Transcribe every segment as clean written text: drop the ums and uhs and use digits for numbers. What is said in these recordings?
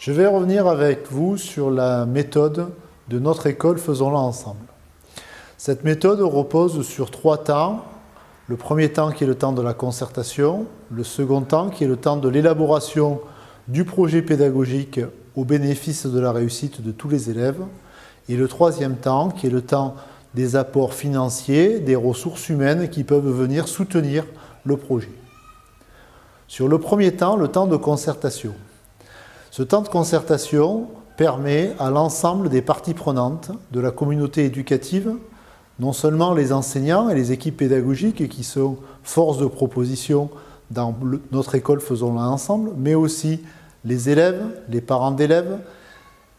Je vais revenir avec vous sur la méthode de notre école Faisons-la ensemble. Cette méthode repose sur 3 temps. Le premier temps qui est le temps de la concertation, le second temps qui est le temps de l'élaboration du projet pédagogique au bénéfice de la réussite de tous les élèves, et le troisième temps qui est le temps des apports financiers, des ressources humaines qui peuvent venir soutenir le projet. Sur le premier temps, le temps de concertation. Ce temps de concertation permet à l'ensemble des parties prenantes de la communauté éducative, non seulement les enseignants et les équipes pédagogiques qui sont force de proposition dans notre école Faisons-la ensemble, mais aussi les élèves, les parents d'élèves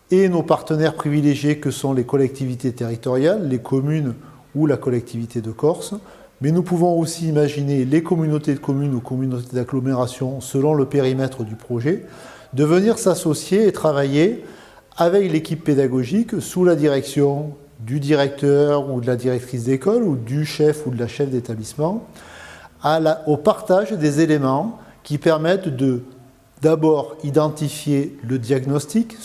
et nos partenaires privilégiés que sont les collectivités territoriales, les communes ou la collectivité de Corse. Mais nous pouvons aussi imaginer les communautés de communes ou communautés d'agglomération selon le périmètre du projet, de venir s'associer et travailler avec l'équipe pédagogique sous la direction du directeur ou de la directrice d'école ou du chef ou de la chef d'établissement au partage des éléments qui permettent de d'abord identifier le diagnostic,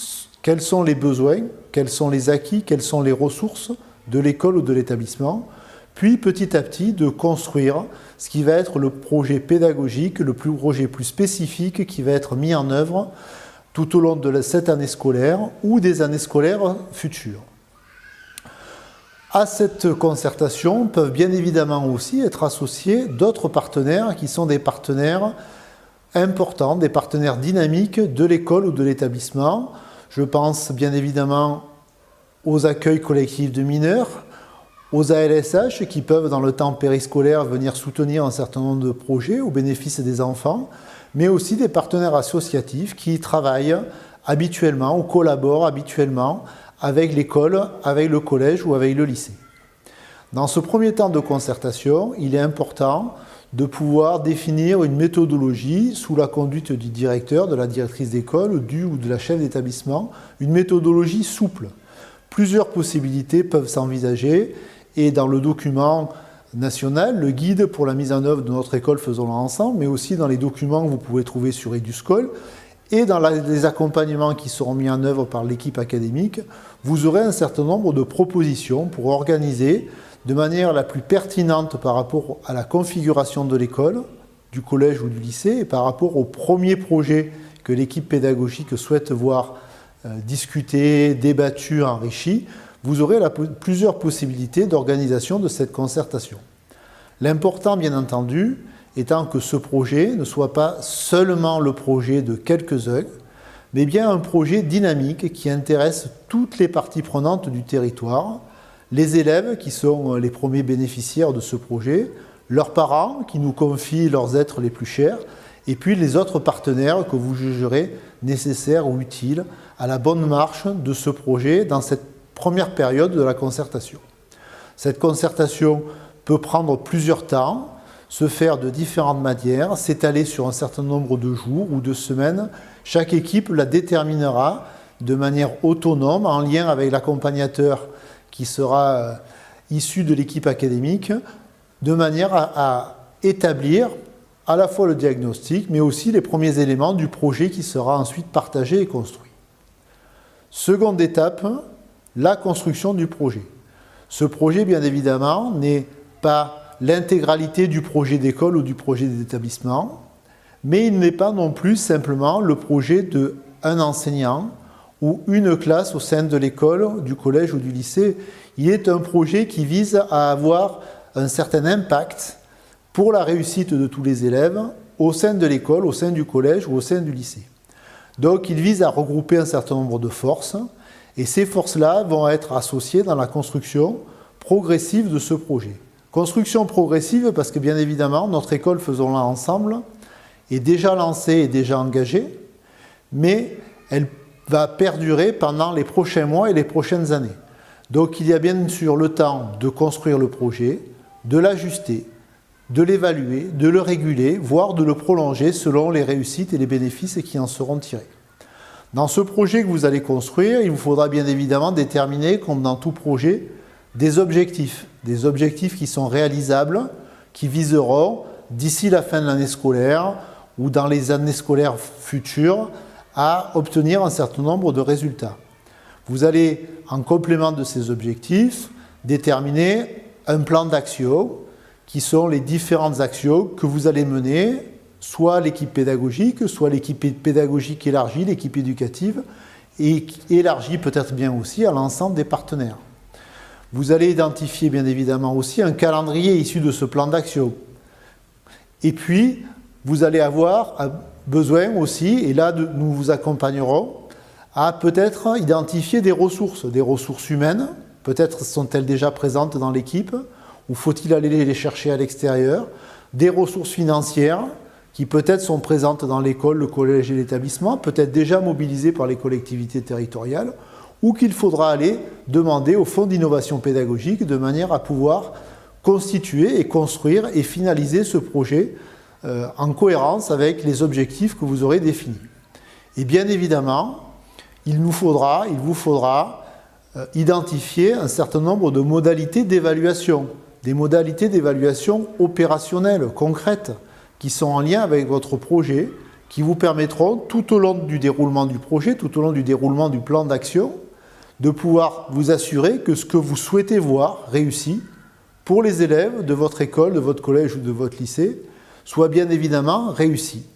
quels sont les besoins, quels sont les acquis, quelles sont les ressources de l'école ou de l'établissement, puis petit à petit de construire ce qui va être le projet pédagogique, le projet plus spécifique qui va être mis en œuvre tout au long de cette année scolaire ou des années scolaires futures. À cette concertation peuvent bien évidemment aussi être associés d'autres partenaires qui sont des partenaires importants, des partenaires dynamiques de l'école ou de l'établissement. Je pense bien évidemment aux accueils collectifs de mineurs, aux ALSH qui peuvent dans le temps périscolaire venir soutenir un certain nombre de projets au bénéfice des enfants, mais aussi des partenaires associatifs qui travaillent habituellement ou collaborent habituellement avec l'école, avec le collège ou avec le lycée. Dans ce premier temps de concertation, il est important de pouvoir définir une méthodologie sous la conduite du directeur, de la directrice d'école, ou de la chef d'établissement, une méthodologie souple. Plusieurs possibilités peuvent s'envisager et dans le document national, le guide pour la mise en œuvre de notre école Faisons-la ensemble, mais aussi dans les documents que vous pouvez trouver sur Eduscol, et dans les accompagnements qui seront mis en œuvre par l'équipe académique, vous aurez un certain nombre de propositions pour organiser de manière la plus pertinente par rapport à la configuration de l'école, du collège ou du lycée, et par rapport au premier projet que l'équipe pédagogique souhaite voir discuté, débattu, enrichi, vous aurez plusieurs possibilités d'organisation de cette concertation. L'important, bien entendu, étant que ce projet ne soit pas seulement le projet de quelques-uns, mais bien un projet dynamique qui intéresse toutes les parties prenantes du territoire, les élèves qui sont les premiers bénéficiaires de ce projet, leurs parents qui nous confient leurs êtres les plus chers, et puis les autres partenaires que vous jugerez nécessaires ou utiles à la bonne marche de ce projet dans cette première période de la concertation. Cette concertation peut prendre plusieurs temps, se faire de différentes manières, s'étaler sur un certain nombre de jours ou de semaines. Chaque équipe la déterminera de manière autonome, en lien avec l'accompagnateur qui sera issu de l'équipe académique, de manière à établir à la fois le diagnostic, mais aussi les premiers éléments du projet qui sera ensuite partagé et construit. Seconde étape, la construction du projet. Ce projet, bien évidemment, n'est pas l'intégralité du projet d'école ou du projet d'établissement, mais il n'est pas non plus simplement le projet d'un enseignant ou une classe au sein de l'école, du collège ou du lycée. Il est un projet qui vise à avoir un certain impact pour la réussite de tous les élèves au sein de l'école, au sein du collège ou au sein du lycée. Donc il vise à regrouper un certain nombre de forces, et ces forces-là vont être associées dans la construction progressive de ce projet. Construction progressive parce que bien évidemment, notre école Faisons-la ensemble est déjà lancée et déjà engagée, mais elle va perdurer pendant les prochains mois et les prochaines années. Donc il y a bien sûr le temps de construire le projet, de l'ajuster, de l'évaluer, de le réguler, voire de le prolonger selon les réussites et les bénéfices qui en seront tirés. Dans ce projet que vous allez construire, il vous faudra bien évidemment déterminer, comme dans tout projet, des objectifs qui sont réalisables, qui viseront, d'ici la fin de l'année scolaire ou dans les années scolaires futures, à obtenir un certain nombre de résultats. Vous allez, en complément de ces objectifs, déterminer un plan d'action qui sont les différentes actions que vous allez mener, soit l'équipe pédagogique, soit l'équipe pédagogique élargie, l'équipe éducative, et élargie peut-être bien aussi à l'ensemble des partenaires. Vous allez identifier bien évidemment aussi un calendrier issu de ce plan d'action. Et puis, vous allez avoir besoin aussi, et là nous vous accompagnerons, à peut-être identifier des ressources humaines, peut-être sont-elles déjà présentes dans l'équipe, ou faut-il aller les chercher à l'extérieur, des ressources financières qui peut-être sont présentes dans l'école, le collège et l'établissement, peut-être déjà mobilisées par les collectivités territoriales, ou qu'il faudra aller demander au Fonds d'innovation pédagogique de manière à pouvoir constituer et construire et finaliser ce projet en cohérence avec les objectifs que vous aurez définis. Et bien évidemment, il vous faudra identifier un certain nombre de modalités d'évaluation, des modalités d'évaluation opérationnelles, concrètes, qui sont en lien avec votre projet, qui vous permettront tout au long du déroulement du projet, tout au long du déroulement du plan d'action, de pouvoir vous assurer que ce que vous souhaitez voir réussi pour les élèves de votre école, de votre collège ou de votre lycée, soit bien évidemment réussi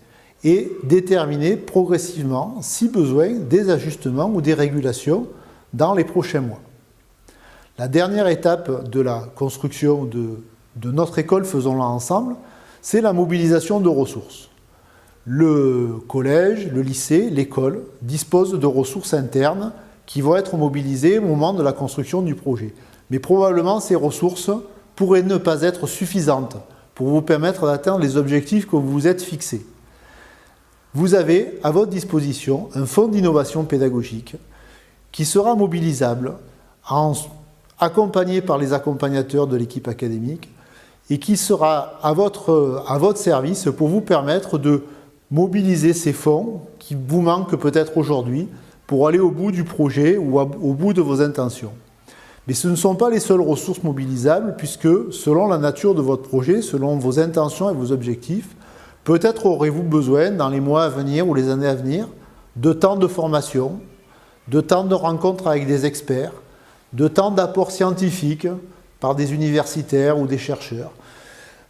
et déterminer progressivement, si besoin, des ajustements ou des régulations dans les prochains mois. La dernière étape de la construction de notre école, faisons-la ensemble, c'est la mobilisation de ressources. Le collège, le lycée, l'école disposent de ressources internes qui vont être mobilisées au moment de la construction du projet. Mais probablement ces ressources pourraient ne pas être suffisantes pour vous permettre d'atteindre les objectifs que vous vous êtes fixés. Vous avez à votre disposition un fonds d'innovation pédagogique qui sera mobilisable, accompagné par les accompagnateurs de l'équipe académique, et qui sera à votre service pour vous permettre de mobiliser ces fonds qui vous manquent peut-être aujourd'hui pour aller au bout du projet ou au bout de vos intentions. Mais ce ne sont pas les seules ressources mobilisables puisque selon la nature de votre projet, selon vos intentions et vos objectifs, peut-être aurez-vous besoin dans les mois à venir ou les années à venir de temps de formation, de temps de rencontres avec des experts, de temps d'apport scientifique par des universitaires ou des chercheurs.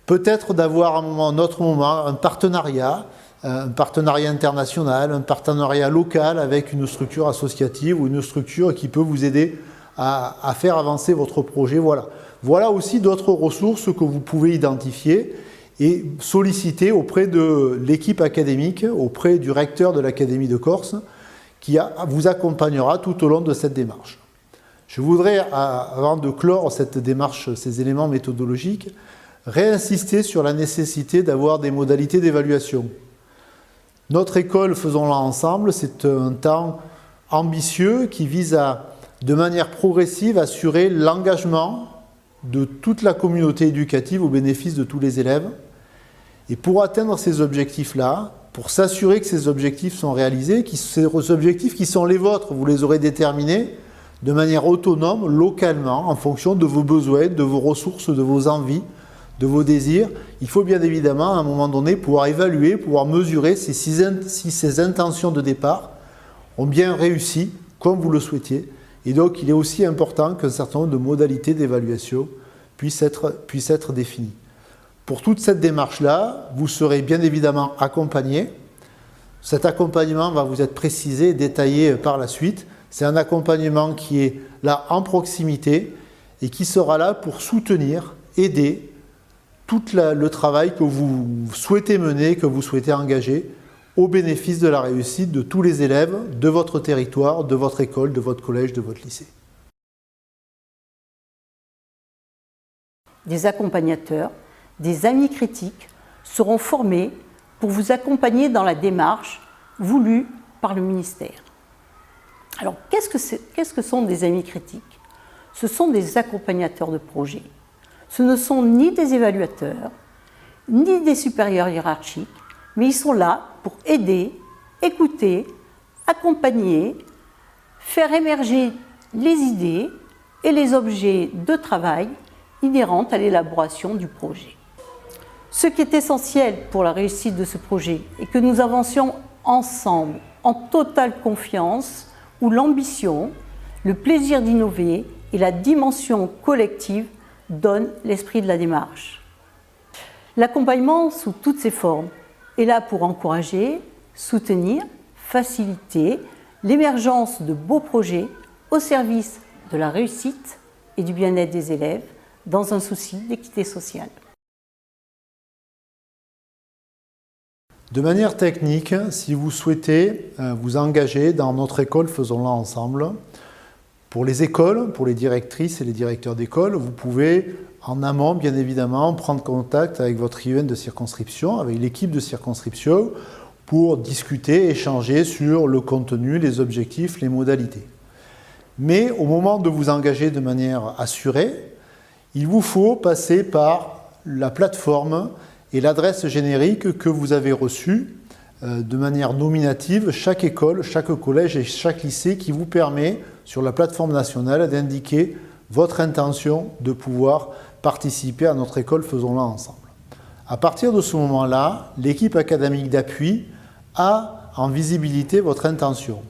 Peut-être d'avoir à un autre moment un partenariat international, un partenariat local avec une structure associative ou une structure qui peut vous aider à faire avancer votre projet. Voilà aussi d'autres ressources que vous pouvez identifier et solliciter auprès de l'équipe académique, auprès du recteur de l'Académie de Corse, qui vous accompagnera tout au long de cette démarche. Je voudrais, avant de clore cette démarche, ces éléments méthodologiques, réinsister sur la nécessité d'avoir des modalités d'évaluation. Notre école, faisons-la ensemble, c'est un temps ambitieux qui vise à, de manière progressive, assurer l'engagement de toute la communauté éducative au bénéfice de tous les élèves. Et pour atteindre ces objectifs-là, pour s'assurer que ces objectifs sont réalisés, ces objectifs qui sont les vôtres, vous les aurez déterminés de manière autonome, localement, en fonction de vos besoins, de vos ressources, de vos envies, de vos désirs. Il faut bien évidemment, à un moment donné, pouvoir évaluer, pouvoir mesurer si ces intentions de départ ont bien réussi, comme vous le souhaitiez. Et donc, il est aussi important qu'un certain nombre de modalités d'évaluation puissent être définies. Pour toute cette démarche-là, vous serez bien évidemment accompagné. Cet accompagnement va vous être précisé et détaillé par la suite. C'est un accompagnement qui est là en proximité et qui sera là pour soutenir, aider tout le travail que vous souhaitez mener, que vous souhaitez engager au bénéfice de la réussite de tous les élèves de votre territoire, de votre école, de votre collège, de votre lycée. Des accompagnateurs, des amis critiques seront formés pour vous accompagner dans la démarche voulue par le ministère. Alors, qu'est-ce que sont des amis critiques? Ce sont des accompagnateurs de projet. Ce ne sont ni des évaluateurs, ni des supérieurs hiérarchiques, mais ils sont là pour aider, écouter, accompagner, faire émerger les idées et les objets de travail inhérents à l'élaboration du projet. Ce qui est essentiel pour la réussite de ce projet est que nous avancions ensemble en totale confiance, où l'ambition, le plaisir d'innover et la dimension collective donnent l'esprit de la démarche. L'accompagnement sous toutes ses formes est là pour encourager, soutenir, faciliter l'émergence de beaux projets au service de la réussite et du bien-être des élèves dans un souci d'équité sociale. De manière technique, si vous souhaitez vous engager dans notre école Faisons-la ensemble, pour les écoles, pour les directrices et les directeurs d'école, vous pouvez en amont, bien évidemment, prendre contact avec votre IEN de circonscription, avec l'équipe de circonscription, pour discuter, échanger sur le contenu, les objectifs, les modalités. Mais au moment de vous engager de manière assurée, il vous faut passer par la plateforme et l'adresse générique que vous avez reçue de manière nominative, chaque école, chaque collège et chaque lycée qui vous permet, sur la plateforme nationale, d'indiquer votre intention de pouvoir participer à notre école Faisons-la ensemble. À partir de ce moment-là, l'équipe académique d'appui a en visibilité votre intention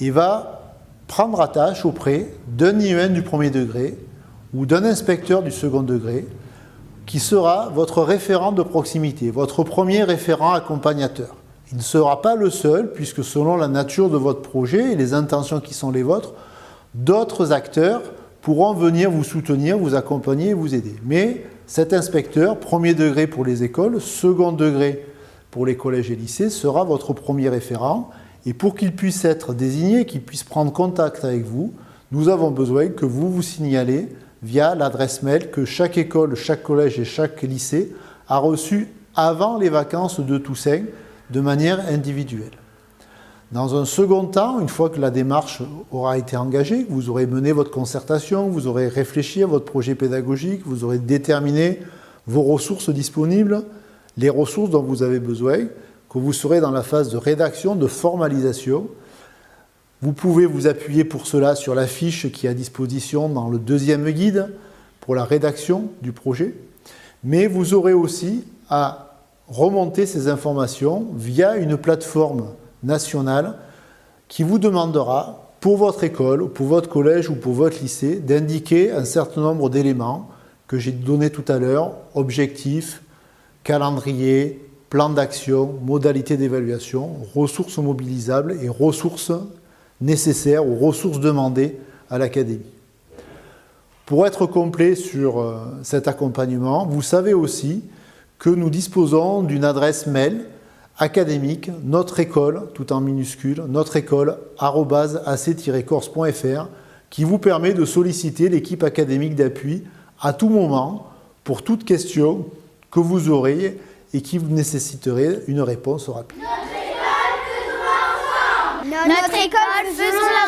et va prendre attache auprès d'un IEN du premier degré ou d'un inspecteur du second degré qui sera votre référent de proximité, votre premier référent accompagnateur. Il ne sera pas le seul, puisque selon la nature de votre projet et les intentions qui sont les vôtres, d'autres acteurs pourront venir vous soutenir, vous accompagner et vous aider. Mais cet inspecteur, premier degré pour les écoles, second degré pour les collèges et lycées, sera votre premier référent. Et pour qu'il puisse être désigné, qu'il puisse prendre contact avec vous, nous avons besoin que vous vous signalez via l'adresse mail que chaque école, chaque collège et chaque lycée a reçue avant les vacances de Toussaint de manière individuelle. Dans un second temps, une fois que la démarche aura été engagée, vous aurez mené votre concertation, vous aurez réfléchi à votre projet pédagogique, vous aurez déterminé vos ressources disponibles, les ressources dont vous avez besoin, que vous serez dans la phase de rédaction, de formalisation. Vous pouvez vous appuyer pour cela sur la fiche qui est à disposition dans le deuxième guide pour la rédaction du projet, mais vous aurez aussi à remonter ces informations via une plateforme nationale qui vous demandera, pour votre école, pour votre collège ou pour votre lycée, d'indiquer un certain nombre d'éléments que j'ai donnés tout à l'heure, objectifs, calendrier, plan d'action, modalités d'évaluation, ressources mobilisables et ressources nécessaires ou ressources demandées à l'académie. Pour être complet sur cet accompagnement, vous savez aussi que nous disposons d'une adresse mail académique, notre école, tout en minuscule, notre-école@ac-corse.fr, qui vous permet de solliciter l'équipe académique d'appui à tout moment pour toute question que vous aurez et qui vous nécessiterait une réponse rapide. Notre école, faisons-la ensemble.